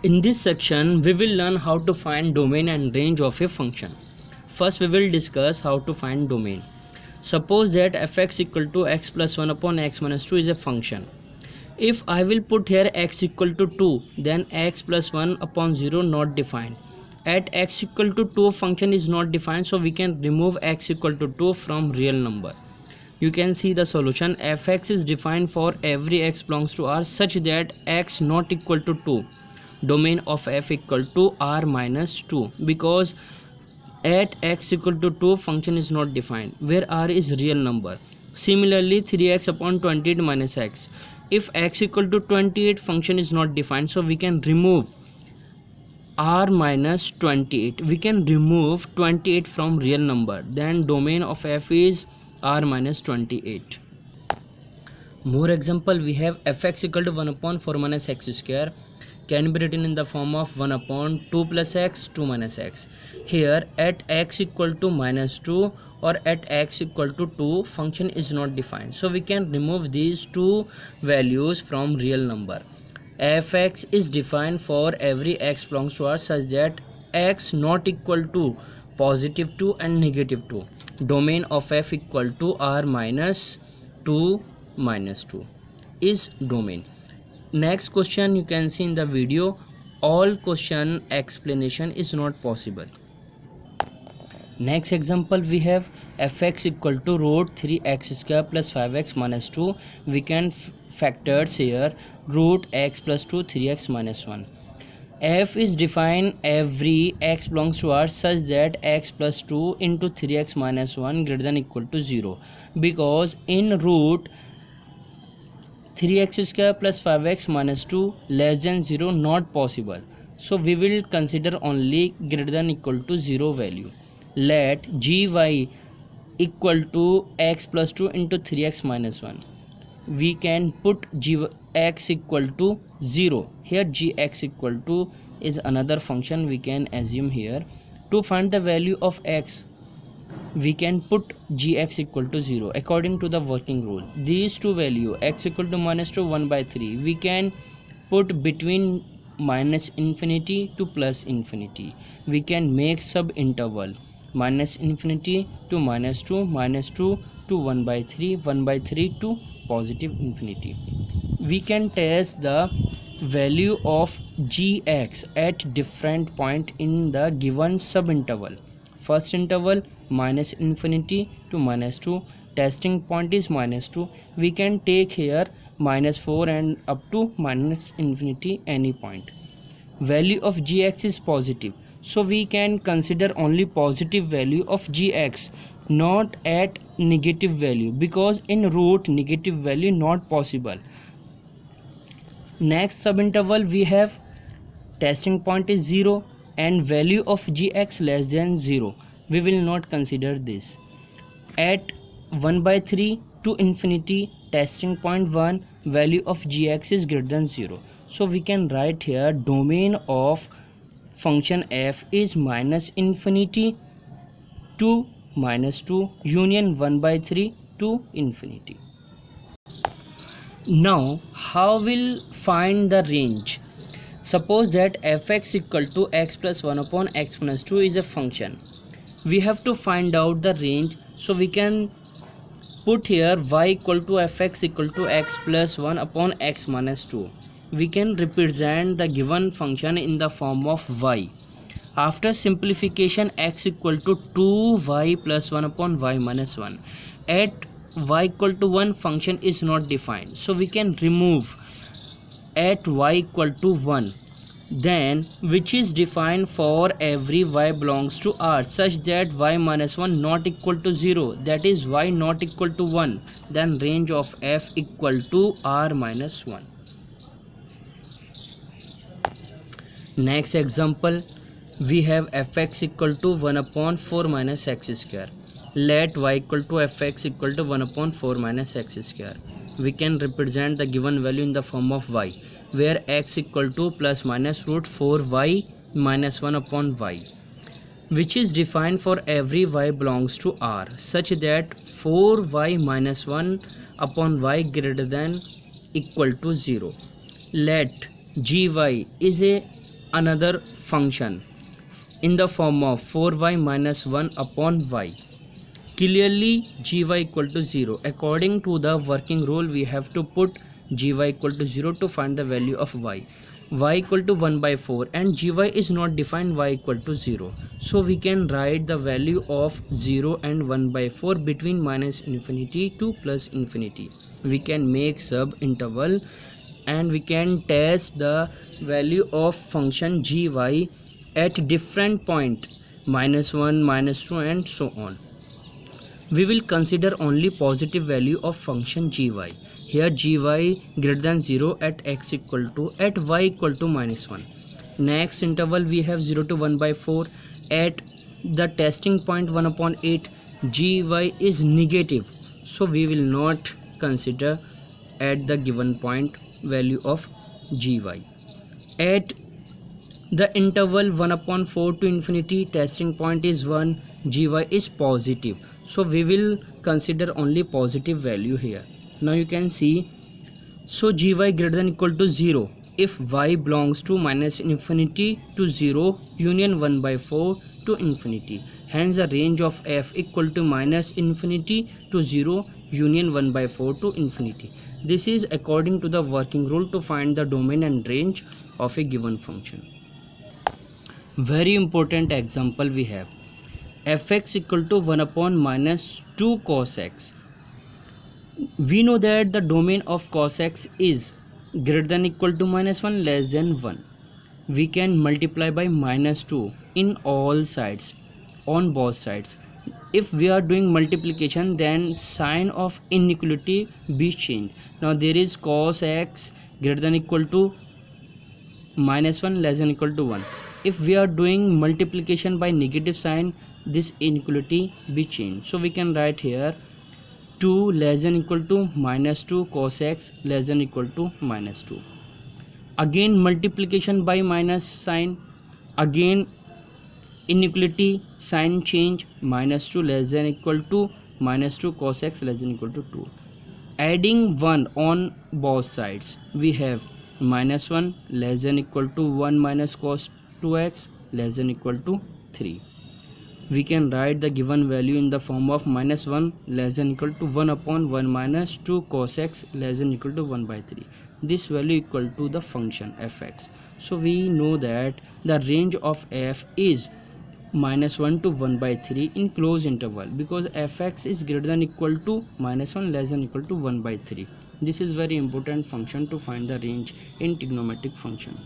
In this section, we will learn how to find domain and range of a function. First, we will discuss how to find domain. Suppose that fx equal to x plus 1 upon x minus 2 is a function. If I will put here x equal to 2, then x plus 1 upon 0 not defined. At x equal to 2 function is not defined, so we can remove x equal to 2 from real number. You can see the solution. Fx is defined for every x belongs to R such that x not equal to 2. Domain of f equal to R minus 2, because at x equal to 2 function is not defined where R is real number. Similarly, 3x upon 28 minus x. If x equal to 28 function is not defined, so we can remove R minus 28. We can remove 28 from real number. Then domain of f is R minus 28. More example, we have fx equal to 1 upon 4 minus x square can be written in the form of 1 upon 2 plus x 2 minus x. Here at x equal to minus 2 or at x equal to 2 function is not defined, so we can remove these two values from real number. Fx is defined for every x belongs to R such that x not equal to positive 2 and negative 2. Domain of f equal to R minus 2 minus 2 is domain. Next question you can see in the video. All question explanation is not possible. Next example, we have fx equal to root 3x square plus 5x minus 2. We can factors here root x plus 2 3x minus 1. F is defined every x belongs to R such that x plus 2 into 3x minus 1 greater than equal to 0, because in root 3x square plus 5x minus 2 less than 0 not possible, so we will consider only greater than equal to 0 value. Let gy equal to x plus 2 into 3x minus 1. We can put gx equal to 0. Here gx equal to is another function we can assume here. To find the value of x, we can put gx equal to 0 according to the working rule. These two value x equal to minus 2 1 by 3 we can put between minus infinity to plus infinity. We can make sub interval minus infinity to minus 2 to 1 by 3 1 by 3 to positive infinity. We can test the value of gx at different point in the given sub interval. First interval minus infinity to minus 2, testing point is minus 2. We can take here minus 4 and up to minus infinity any point. Value of gx is positive, so we can consider only positive value of gx, not at negative value, because in root negative value not possible. Next subinterval we have testing point is 0 and value of gx less than 0. We will not consider this. At 1 by 3 to infinity, testing point 1, value of gx is greater than 0. So we can write here domain of function f is minus infinity to minus 2 union 1 by 3 to infinity. Now how will find the range? Suppose that fx equal to x plus 1 upon x minus 2 is a function. We have to find out the range, so we can put here y equal to fx equal to x plus 1 upon x minus 2. We can represent the given function in the form of y. After simplification, x equal to 2y plus 1 upon y minus 1. At y equal to 1 function is not defined, so we can remove at y equal to 1, then which is defined for every y belongs to R such that y minus 1 not equal to 0, that is y not equal to 1, then range of f equal to R minus 1. Next example, we have fx equal to 1 upon 4 minus x square. Let y equal to fx equal to 1 upon 4 minus x square. We can represent the given value in the form of y, where x equal to plus minus root 4y minus 1 upon y, which is defined for every y belongs to R such that 4y minus 1 upon y greater than equal to 0. Let gy is a another function in the form of 4y minus 1 upon y. Clearly gy equal to 0. According to the working rule, we have to put gy equal to 0 to find the value of y. Y equal to 1 by 4 and gy is not defined y equal to 0. So we can write the value of 0 and 1 by 4 between minus infinity to plus infinity. We can make sub interval and we can test the value of function gy at different point minus 1, minus 2 and so on. We will consider only positive value of function gy. Here gy greater than 0 at x equal to at y equal to minus 1. Next interval we have 0 to 1 by 4. At the testing point 1 upon 8 gy is negative, so we will not consider at the given point value of gy. At the interval 1 upon 4 to infinity, testing point is 1, gy is positive, so we will consider only positive value here. Now you can see, so gy greater than equal to 0 if y belongs to minus infinity to 0 union 1 by 4 to infinity. Hence the range of f equal to minus infinity to 0 union 1 by 4 to infinity. This is according to the working rule to find the domain and range of a given function. Very important example we have fx equal to 1 upon minus 2 cos x. We know that the domain of cos x is greater than equal to minus 1 less than 1. We can multiply by minus 2 in all sides, on both sides. If we are doing multiplication, then sign of inequality be changed. Now there is cos x greater than equal to minus 1 less than equal to 1. If we are doing multiplication by negative sign, this inequality be changed. So we can write here 2 less than equal to minus 2 cos x less than equal to minus 2. Again multiplication by minus sign, again inequality sign change, minus 2 less than equal to minus 2 cos x less than equal to 2. Adding 1 on both sides, we have minus 1 less than equal to 1 minus cos 2x less than equal to 3. We can write the given value in the form of minus 1 less than equal to 1 upon 1 minus 2 cos x less than equal to 1 by 3. This value equal to the function fx. So we know that the range of f is minus 1 to 1 by 3 in closed interval, because fx is greater than equal to minus 1 less than equal to 1 by 3. This is very important function to find the range in trigonometric function.